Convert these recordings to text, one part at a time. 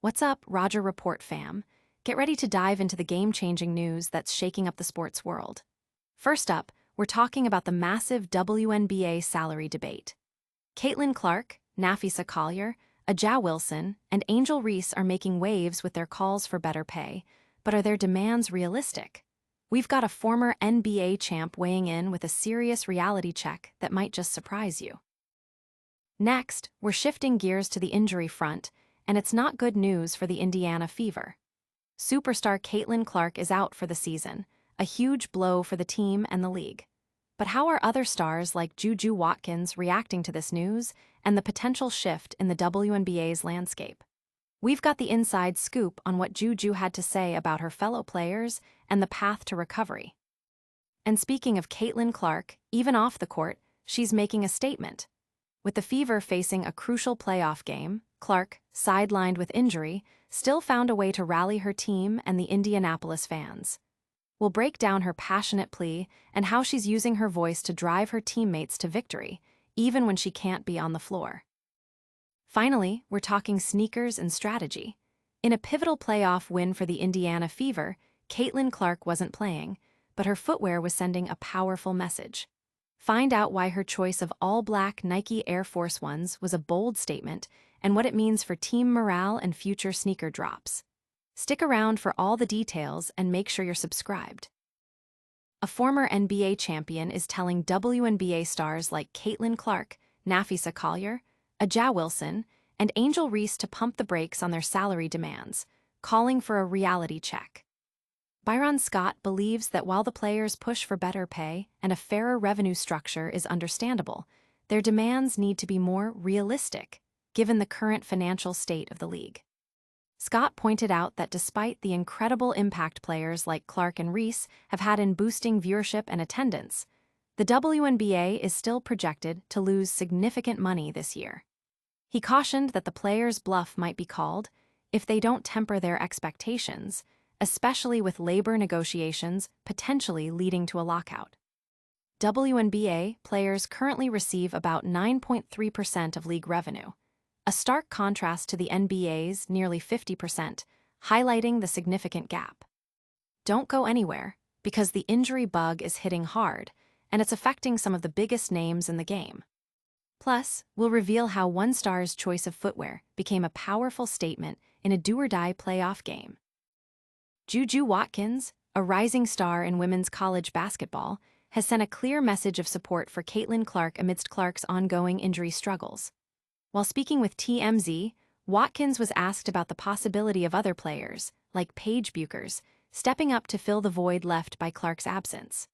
What's up, Roger Report fam? Get ready to dive into the game-changing news that's shaking up the sports world. First up, we're talking about the massive WNBA salary debate. Caitlin Clark, Napheesa Collier, A'ja Wilson, and Angel Reese are making waves with their calls for better pay, but are their demands realistic? We've got a former NBA champ weighing in with a serious reality check that might just surprise you. Next, we're shifting gears to the injury front, and it's not good news for the Indiana Fever. Superstar Caitlin Clark is out for the season, a huge blow for the team and the league. But how are other stars like JuJu Watkins reacting to this news and the potential shift in the WNBA's landscape? We've got the inside scoop on what JuJu had to say about her fellow players and the path to recovery. And speaking of Caitlin Clark, even off the court, she's making a statement. With the Fever facing a crucial playoff game, Clark, sidelined with injury, still found a way to rally her team and the Indianapolis fans. We'll break down her passionate plea and how she's using her voice to drive her teammates to victory, even when she can't be on the floor. Finally, we're talking sneakers and strategy. In a pivotal playoff win for the Indiana Fever, Caitlin Clark wasn't playing, but her footwear was sending a powerful message. Find out why her choice of all-black Nike Air Force Ones was a bold statement and what it means for team morale and future sneaker drops. Stick around for all the details and make sure you're subscribed. A former NBA champion is telling WNBA stars like Caitlin Clark, Napheesa Collier, A'ja Wilson, and Angel Reese to pump the brakes on their salary demands, calling for a reality check. Byron Scott believes that while the players push for better pay and a fairer revenue structure is understandable, their demands need to be more realistic, given the current financial state of the league. Scott pointed out that despite the incredible impact players like Clark and Reese have had in boosting viewership and attendance, the WNBA is still projected to lose significant money this year. He cautioned that the players' bluff might be called if they don't temper their expectations, especially with labor negotiations potentially leading to a lockout. WNBA players currently receive about 9.3% of league revenue, a stark contrast to the NBA's nearly 50%, highlighting the significant gap. Don't go anywhere, because the injury bug is hitting hard, and it's affecting some of the biggest names in the game. Plus, we'll reveal how one star's choice of footwear became a powerful statement in a do-or-die playoff game. JuJu Watkins, a rising star in women's college basketball, has sent a clear message of support for Caitlin Clark amidst Clark's ongoing injury struggles. While speaking with TMZ, Watkins was asked about the possibility of other players, like Paige Buchers, stepping up to fill the void left by Clark's absence.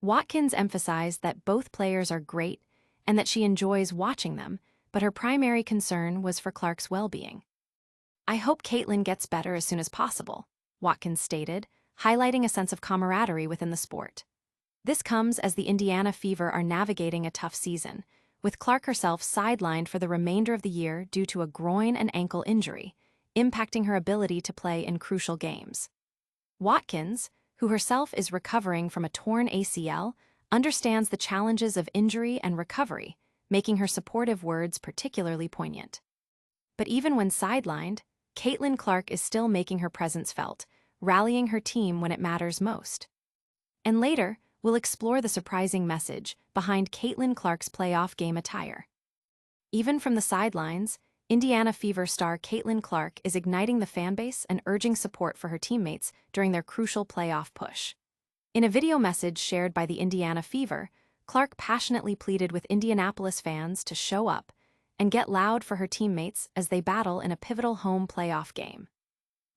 Watkins emphasized that both players are great and that she enjoys watching them, but her primary concern was for Clark's well-being. "I hope Caitlin gets better as soon as possible," Watkins stated, highlighting a sense of camaraderie within the sport. This comes as the Indiana Fever are navigating a tough season, with Clark herself sidelined for the remainder of the year due to a groin and ankle injury, impacting her ability to play in crucial games. Watkins, who herself is recovering from a torn ACL, understands the challenges of injury and recovery, making her supportive words particularly poignant. But even when sidelined, Caitlin Clark is still making her presence felt, rallying her team when it matters most. And later, we'll explore the surprising message behind Caitlin Clark's playoff game attire. Even from the sidelines, Indiana Fever star Caitlin Clark is igniting the fanbase and urging support for her teammates during their crucial playoff push. In a video message shared by the Indiana Fever, Clark passionately pleaded with Indianapolis fans to show up and get loud for her teammates as they battle in a pivotal home playoff game.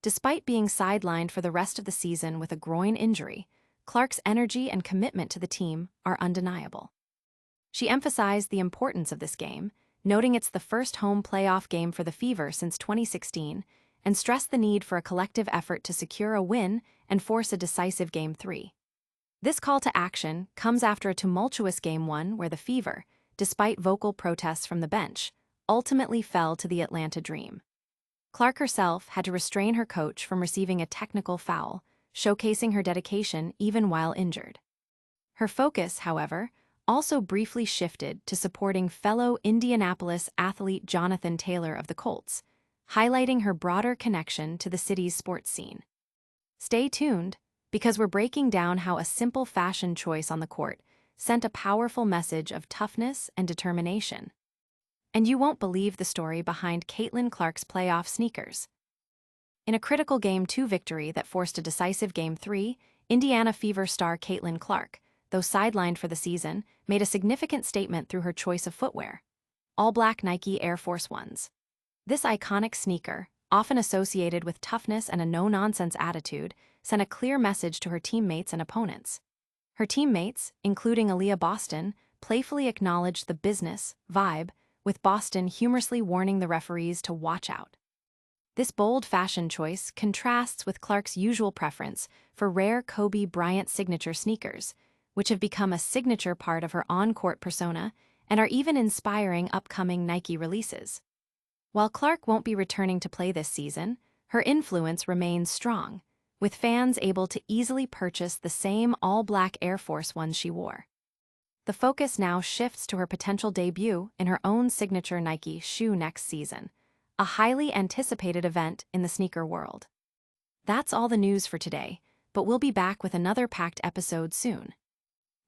Despite being sidelined for the rest of the season with a groin injury, Clark's energy and commitment to the team are undeniable. She emphasized the importance of this game, noting it's the first home playoff game for the Fever since 2016, and stressed the need for a collective effort to secure a win and force a decisive Game 3. This call to action comes after a tumultuous Game 1 where the Fever, despite vocal protests from the bench, ultimately fell to the Atlanta Dream. Clark herself had to restrain her coach from receiving a technical foul, showcasing her dedication even while injured. Her focus, however, also briefly shifted to supporting fellow Indianapolis athlete Jonathan Taylor of the Colts, highlighting her broader connection to the city's sports scene. Stay tuned, because we're breaking down how a simple fashion choice on the court sent a powerful message of toughness and determination. And you won't believe the story behind Caitlin Clark's playoff sneakers. In a critical Game 2 victory that forced a decisive Game 3, Indiana Fever star Caitlin Clark, though sidelined for the season, made a significant statement through her choice of footwear: all-black Nike Air Force Ones. This iconic sneaker, often associated with toughness and a no-nonsense attitude, sent a clear message to her teammates and opponents. Her teammates, including Aaliyah Boston, playfully acknowledged the business vibe, with Boston humorously warning the referees to watch out. This bold fashion choice contrasts with Clark's usual preference for rare Kobe Bryant signature sneakers, which have become a signature part of her on-court persona and are even inspiring upcoming Nike releases. While Clark won't be returning to play this season, her influence remains strong, with fans able to easily purchase the same all-black Air Force Ones she wore. The focus now shifts to her potential debut in her own signature Nike shoe next season, a highly anticipated event in the sneaker world. That's all the news for today, but we'll be back with another packed episode soon.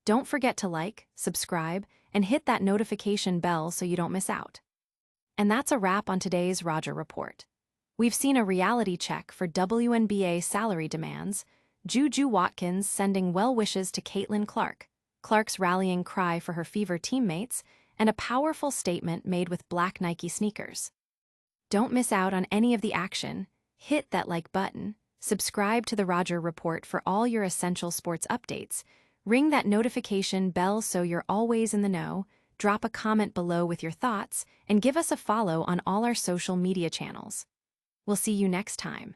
Don't forget to like, subscribe, and hit that notification bell so you don't miss out. And that's a wrap on today's Roger Report. We've seen a reality check for WNBA salary demands, JuJu Watkins sending well wishes to Caitlin Clark, Clark's rallying cry for her Fever teammates, and a powerful statement made with black Nike sneakers. Don't miss out on any of the action. Hit that like button, subscribe to the Roger Report for all your essential sports updates, ring that notification bell so you're always in the know, drop a comment below with your thoughts, and give us a follow on all our social media channels. We'll see you next time.